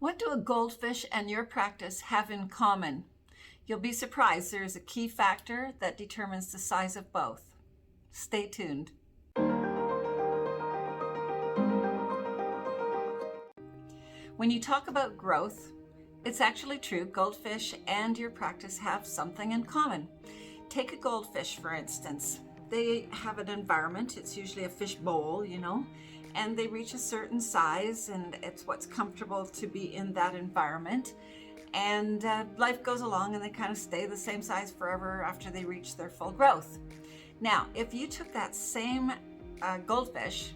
What do a goldfish and your practice have in common? You'll be surprised. There is a key factor that determines the size of both. Stay tuned. When you talk about growth, it's actually true. Goldfish and your practice have something in common. Take a goldfish, for instance. They have an environment. It's usually a fish bowl, and they reach a certain size, and it's what's comfortable to be in that environment. And life goes along and they kind of stay the same size forever after they reach their full growth. Now, if you took that same goldfish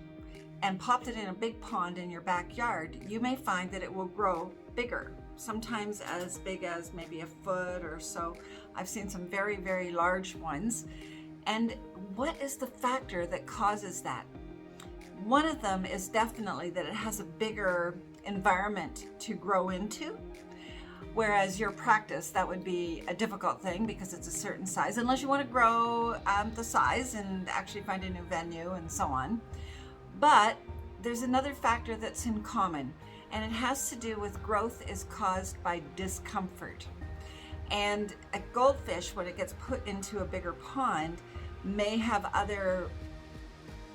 and popped it in a big pond in your backyard, you may find that it will grow bigger, sometimes as big as maybe a foot or so. I've seen some very, very large ones. And what is the factor that causes that? One of them is definitely that it has a bigger environment to grow into, whereas your practice, that would be a difficult thing because it's a certain size, unless you want to grow the size and actually find a new venue and so on. But there's another factor that's in common, and it has to do with growth is caused by discomfort. And a goldfish, when it gets put into a bigger pond, may have other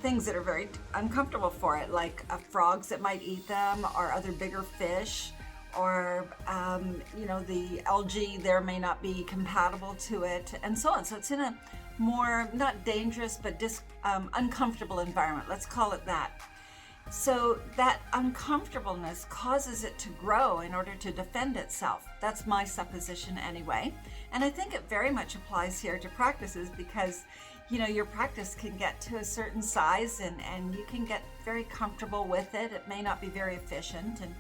things that are very uncomfortable for it, like frogs that might eat them, or other bigger fish, or the algae there may not be compatible to it, and so on. So it's in a more, not dangerous, but uncomfortable environment. Let's call it that. So that uncomfortableness causes it to grow in order to defend itself. That's my supposition anyway. And I think it very much applies here to practices because, your practice can get to a certain size and you can get very comfortable with it. It may not be very efficient, and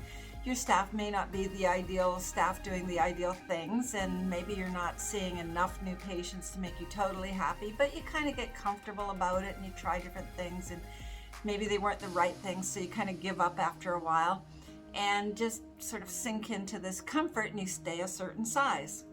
your staff may not be the ideal staff doing the ideal things, and maybe you're not seeing enough new patients to make you totally happy, but you kind of get comfortable about it and you try different things, and maybe they weren't the right things, so you kind of give up after a while and just sort of sink into this comfort and you stay a certain size.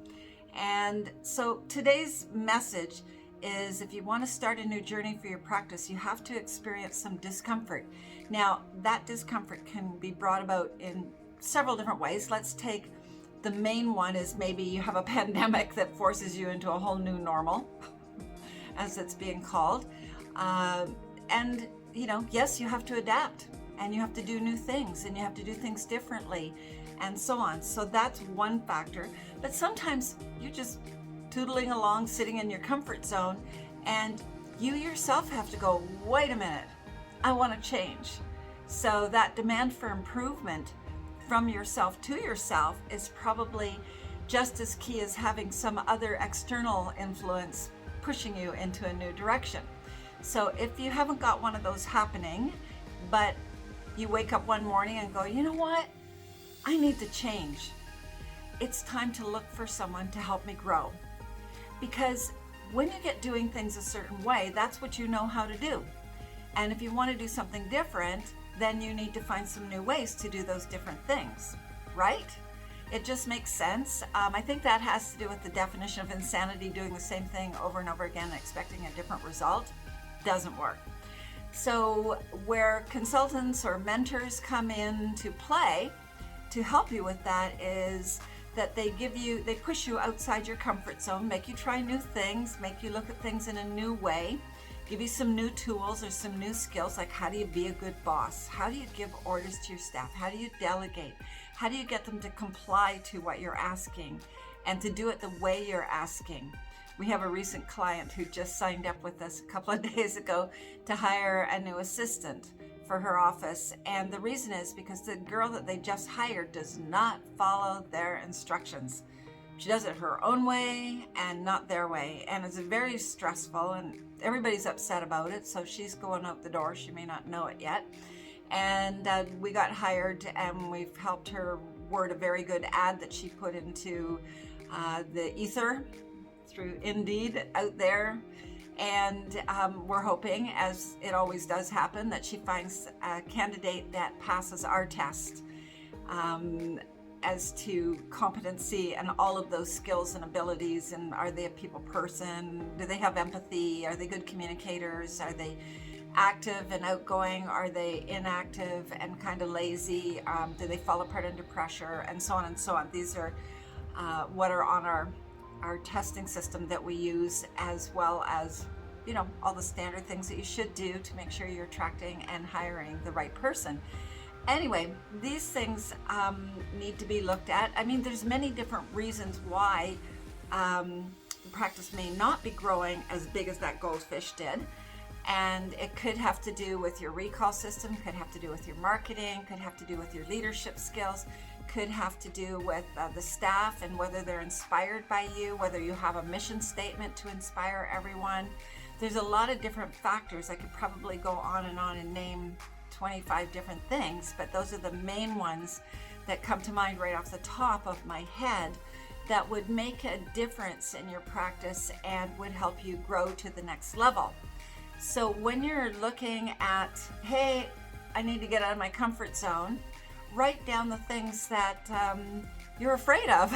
And so today's message is, if you want to start a new journey for your practice, you have to experience some discomfort. Now, that discomfort can be brought about in several different ways. Let's take the main one is maybe you have a pandemic that forces you into a whole new normal, as it's being called. And yes, you have to adapt and you have to do new things and you have to do things differently and so on. So that's one factor. But sometimes you're just tootling along, sitting in your comfort zone, and you yourself have to go, wait a minute, I want to change. So that demand for improvement from yourself to yourself is probably just as key as having some other external influence pushing you into a new direction. So if you haven't got one of those happening, but you wake up one morning and go, you know what, I need to change. It's time to look for someone to help me grow. Because when you get doing things a certain way, that's what you know how to do. And if you want to do something different, then you need to find some new ways to do those different things, right? It just makes sense. I think that has to do with the definition of insanity, doing the same thing over and over again, expecting a different result. Doesn't work. So where consultants or mentors come in to play to help you with that is that they push you outside your comfort zone, make you try new things, make you look at things in a new way, give you some new tools or some new skills, like how do you be a good boss? How do you give orders to your staff? How do you delegate? How do you get them to comply to what you're asking and to do it the way you're asking? We have a recent client who just signed up with us a couple of days ago to hire a new assistant for her office. And the reason is because the girl that they just hired does not follow their instructions. She does it her own way and not their way. And it's very stressful and everybody's upset about it. So she's going out the door. She may not know it yet. And we got hired and we've helped her word a very good ad that she put into the ether through Indeed out there. And we're hoping, as it always does happen, that she finds a candidate that passes our test as to competency and all of those skills and abilities. And are they a people person? Do they have empathy? Are they good communicators? Are they active and outgoing? Are they inactive and kind of lazy? Do they fall apart under pressure? And so on and so on. These are what are on our testing system that we use, as well as, you know, all the standard things that you should do to make sure you're attracting and hiring the right person. Anyway, these things need to be looked at. I mean, there's many different reasons why the practice may not be growing as big as that Goldfish did. And it could have to do with your recall system, could have to do with your marketing, could have to do with your leadership skills, could have to do with the staff and whether they're inspired by you, whether you have a mission statement to inspire everyone. There's a lot of different factors. I could probably go on and name 25 different things, but those are the main ones that come to mind right off the top of my head that would make a difference in your practice and would help you grow to the next level. So when you're looking at, hey, I need to get out of my comfort zone, write down the things that you're afraid of.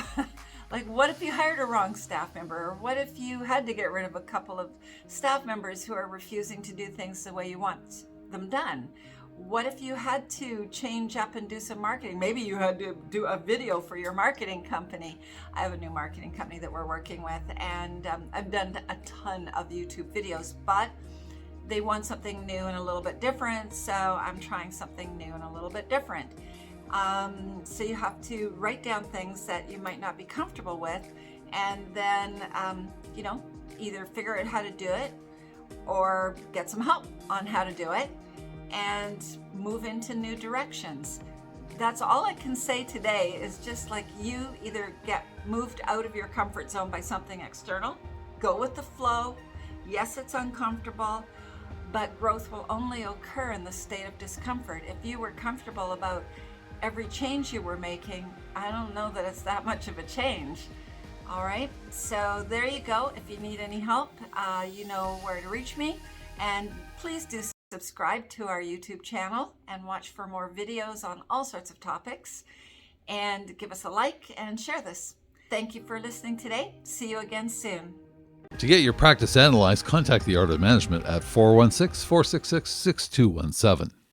Like, what if you hired a wrong staff member? Or what if you had to get rid of a couple of staff members who are refusing to do things the way you want them done? What if you had to change up and do some marketing? Maybe you had to do a video for your marketing company. I have a new marketing company that we're working with, and I've done a ton of YouTube videos, but they want something new and a little bit different, so I'm trying something new and a little bit different. So you have to write down things that you might not be comfortable with, and then, you know, either figure out how to do it or get some help on how to do it and move into new directions. That's all I can say today, is just like, you either get moved out of your comfort zone by something external, go with the flow. Yes, it's uncomfortable, but growth will only occur in the state of discomfort. If you were comfortable about every change you were making, I don't know that it's that much of a change. All right, so there you go. If you need any help, you know where to reach me. And please do subscribe to our YouTube channel and watch for more videos on all sorts of topics. And give us a like and share this. Thank you for listening today. See you again soon. To get your practice analyzed, contact the Art of Management at 416-466-6217.